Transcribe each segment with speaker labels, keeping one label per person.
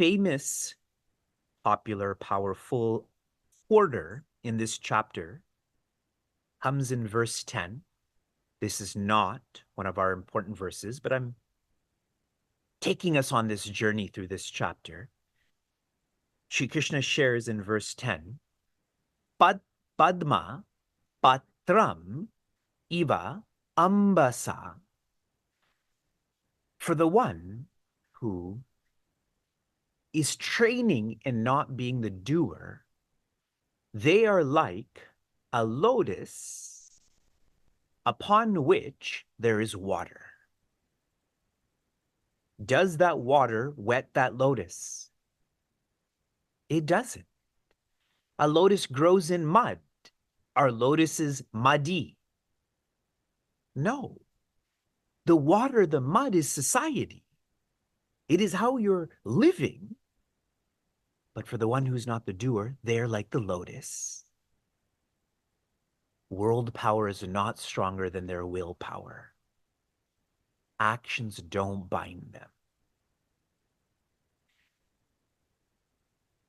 Speaker 1: famous, popular, powerful order in this chapter comes in verse 10. This is not one of our important verses, but I'm taking us on this journey through this chapter. Shri Krishna shares in verse 10, Padma patram iva ambasa. For the one who is training in not being the doer, they are like a lotus upon which there is water. Does that water wet that lotus? It doesn't. A lotus grows in mud. Are lotuses muddy? No. The water, the mud is society. It is how you're living. But for the one who's not the doer, they're like the lotus. World power is not stronger than their willpower. Actions don't bind them.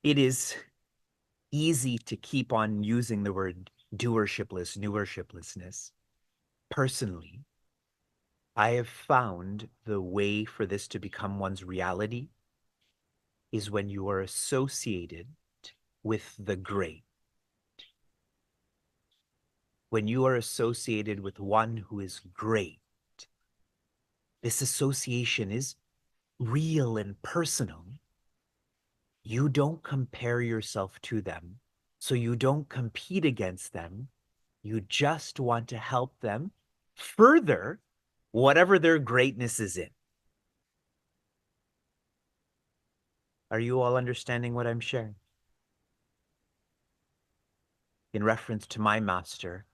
Speaker 1: It is easy to keep on using the word doershiplessness. Personally, I have found the way for this to become one's reality is when you are associated with the great. When you are associated with one who is great, this association is real and personal. You don't compare yourself to them, so you don't compete against them. You just want to help them further whatever their greatness is in. Are you all understanding what I'm sharing? In reference to my master,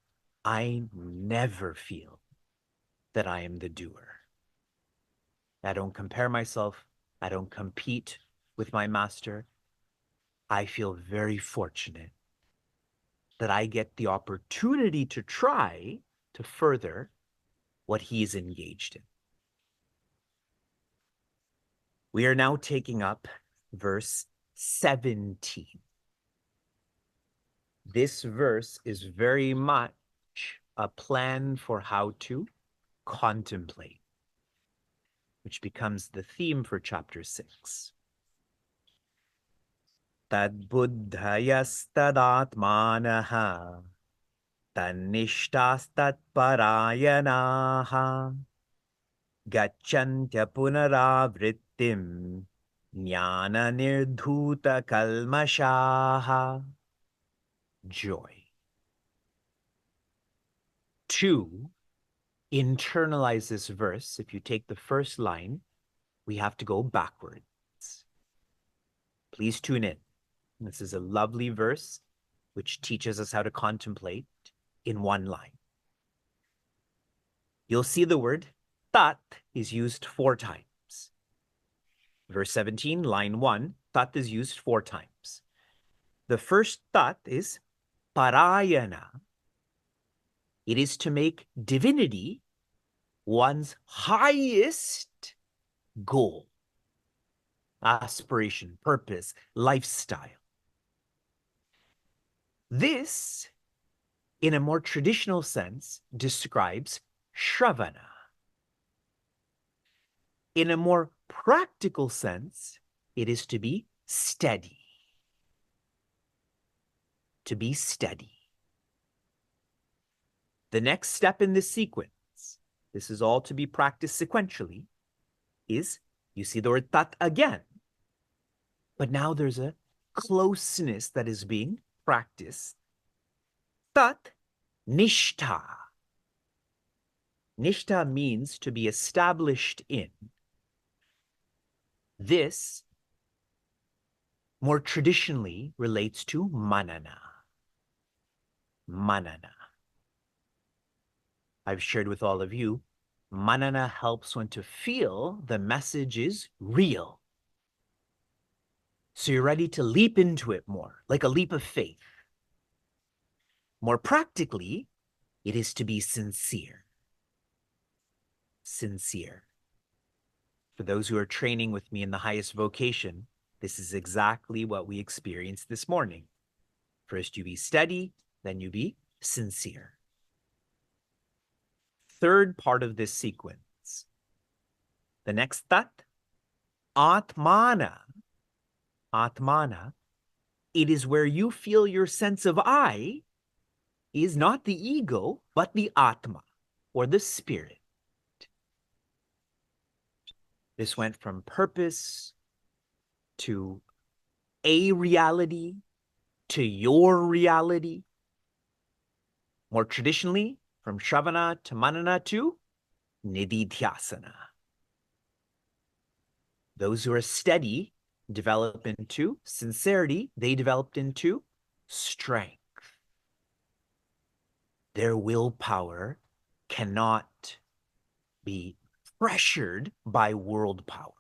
Speaker 1: I never feel that I am the doer. I don't compare myself. I don't compete with my master. I feel very fortunate that I get the opportunity to try to further what he is engaged in. We are now taking up verse 17. This verse is very much a plan for how to contemplate, which becomes the theme for chapter 6. Tad buddhayastadaatmanaha tannishtastat parayanaha gacchantya punaravrittim jnana nirdhuta kalmashaha. Joy. To internalize this verse, if you take the first line, we have to go backwards. Please tune in. This is a lovely verse which teaches us how to contemplate in one line. You'll see the word tat is used 4 times. Verse 17, line 1, tat is used 4 times. The first tat is parayana. It is to make divinity one's highest goal, aspiration, purpose, lifestyle. This, in a more traditional sense, describes Shravana. In a more practical sense, it is to be steady. To be steady. The next step in this sequence, this is all to be practiced sequentially, is you see the word tat again. But now there's a closeness that is being practiced. Tat nishtha. Nishtha means to be established in. This more traditionally relates to manana. Manana. I've shared with all of you, manana helps one to feel the message is real. So you're ready to leap into it more, like a leap of faith. More practically, it is to be sincere. Sincere. For those who are training with me in the highest vocation, This is exactly what we experienced this morning. First you be steady, then you be sincere. Third part of this sequence. The next tat, Atmana. Atmana, it is where you feel your sense of I is not the ego, but the Atma, or the spirit. This went from purpose to a reality to your reality. More traditionally, from Shravana to Manana to Nididhyasana. Those who are steady develop into sincerity. They developed into strength. Their willpower cannot be pressured by world power.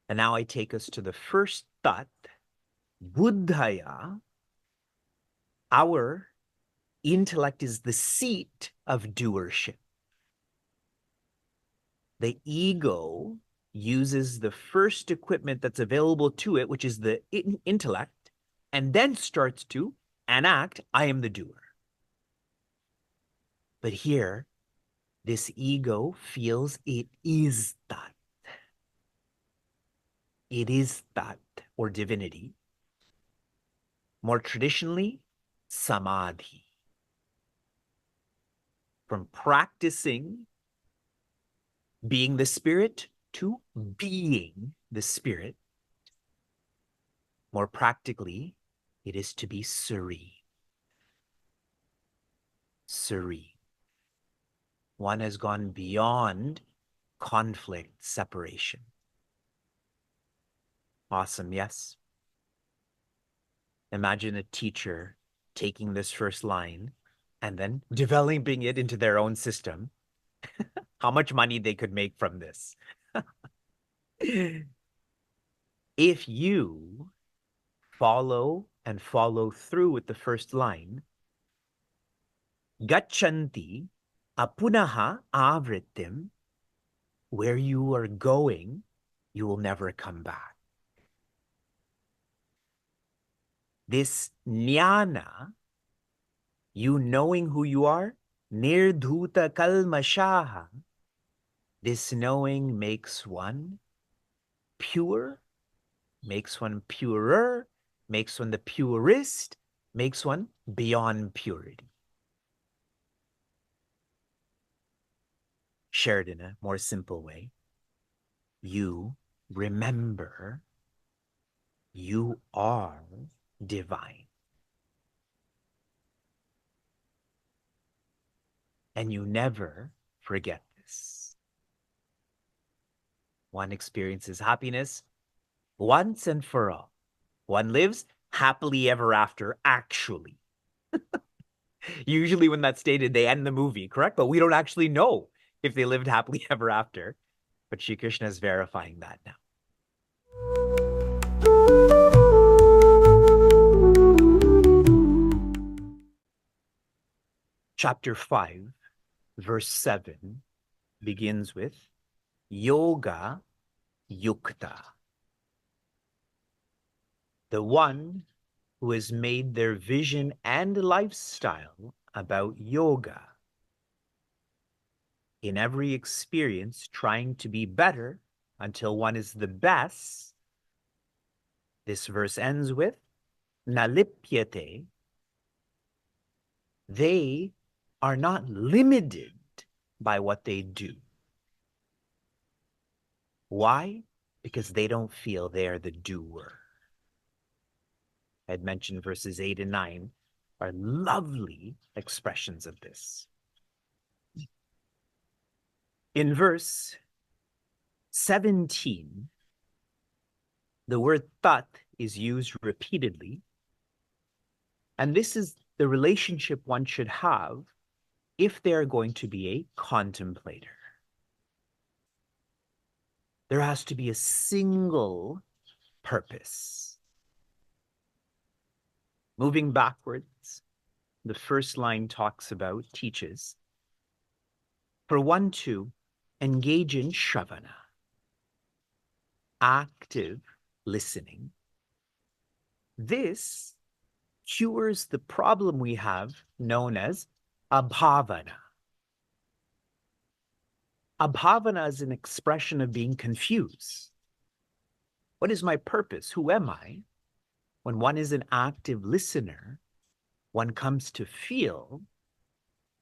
Speaker 1: And now I take us to the first tat, Buddhaya. Our intellect is the seat of doership. The ego uses the first equipment that's available to it, which is the intellect, and then starts to enact, I am the doer. But here, this ego feels it is that. It is that, or divinity. More traditionally, samadhi. From practicing being the spirit to being the spirit. More practically, it is to be serene. Serene. One has gone beyond conflict, separation. Awesome, yes? Imagine a teacher taking this first line and then developing it into their own system. How much money they could make from this. If you follow and follow through with the first line, Gachanti apunaha avritim, where you are going, you will never come back. This jnana, you knowing who you are, nirdhuta kalmashaha, this knowing makes one pure, makes one purer, makes one the purest, makes one beyond purity. Shared in a more simple way, you remember you are divine. And you never forget this. One experiences happiness once and for all. One lives happily ever after, actually. Usually when that's stated, they end the movie, correct? But we don't actually know if they lived happily ever after. But Shri Krishna is verifying that now. Chapter 5, verse 7 begins with Yoga Yukta. The one who has made their vision and lifestyle about yoga. In every experience, trying to be better until one is the best. This verse ends with Nalipyate. They are not limited by what they do. Why? Because they don't feel they are the doer. I had mentioned verses 8 and 9 are lovely expressions of this. In verse 17, the word tat is used repeatedly. And this is the relationship one should have if they are going to be a contemplator. There has to be a single purpose. Moving backwards, the first line teaches, for one to engage in shravana. active listening, this cures the problem we have known as abhavana. Abhavana is an expression of being confused. What is my purpose? Who am I? When one is an active listener, one comes to feel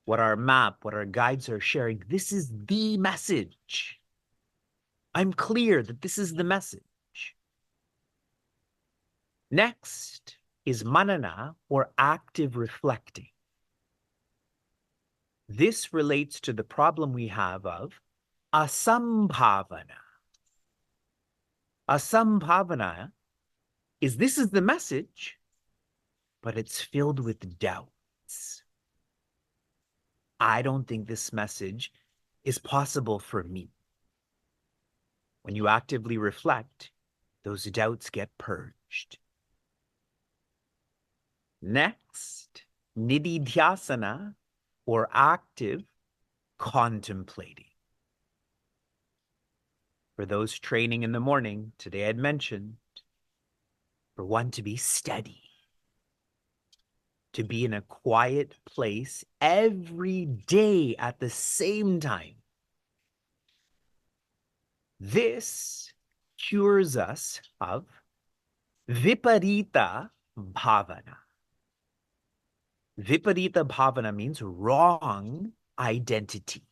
Speaker 1: what our map, what our guides are sharing. This is the message. I'm clear that this is the message. Next is manana, or active reflecting. This relates to the problem we have of asambhavana. Asambhavana is this is the message, but it's filled with doubts. I don't think this message is possible for me. When you actively reflect, those doubts get purged. Next, nididhyasana, or active contemplating. For those training in the morning, today I'd mentioned, for one to be steady, to be in a quiet place every day at the same time. This cures us of viparita bhavana. Viparita bhavana means wrong identity.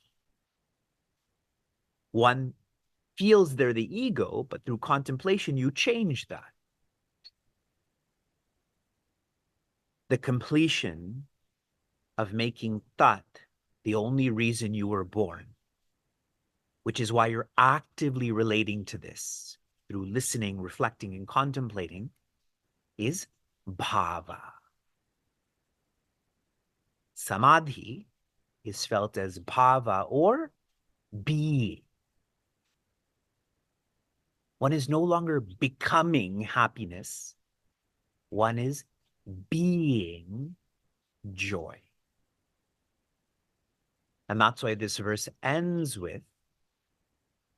Speaker 1: One feels they're the ego, but through contemplation, you change that. The completion of making tat the only reason you were born, which is why you're actively relating to this through listening, reflecting, and contemplating, is bhava. Samadhi is felt as bhava, or being. One is no longer becoming happiness. One is being joy. And that's why this verse ends with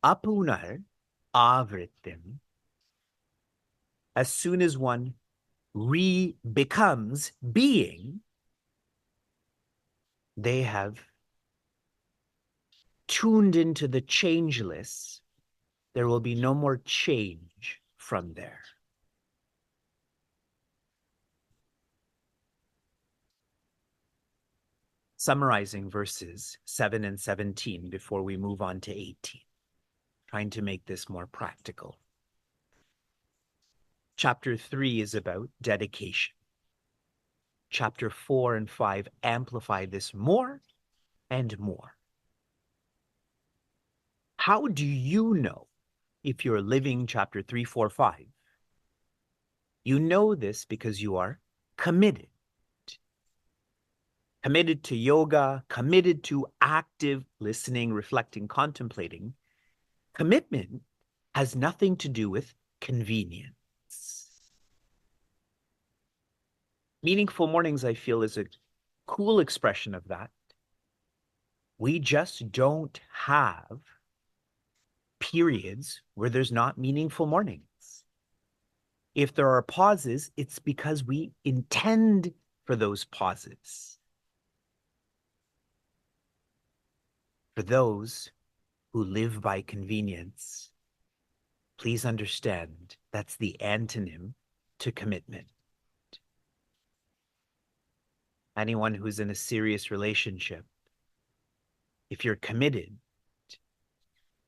Speaker 1: apunar avrittim. As soon as one becomes being, they have tuned into the changeless. There will be no more change from there. Summarizing verses 7 and 17 before we move on to 18, trying to make this more practical. Chapter 3 is about dedication. Chapter 4 and 5 amplify this more and more. How do you know if you're living chapter 3, 4, 5? You know this because you are committed. Committed to yoga, committed to active listening, reflecting, contemplating. Commitment has nothing to do with convenience. Meaningful Mornings, I feel, is a cool expression of that. We just don't have periods where there's not meaningful mornings. If there are pauses, it's because we intend for those pauses. For those who live by convenience, please understand that's the antonym to commitment. Anyone who's in a serious relationship, if you're committed,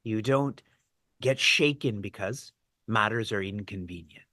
Speaker 1: you don't get shaken because matters are inconvenient.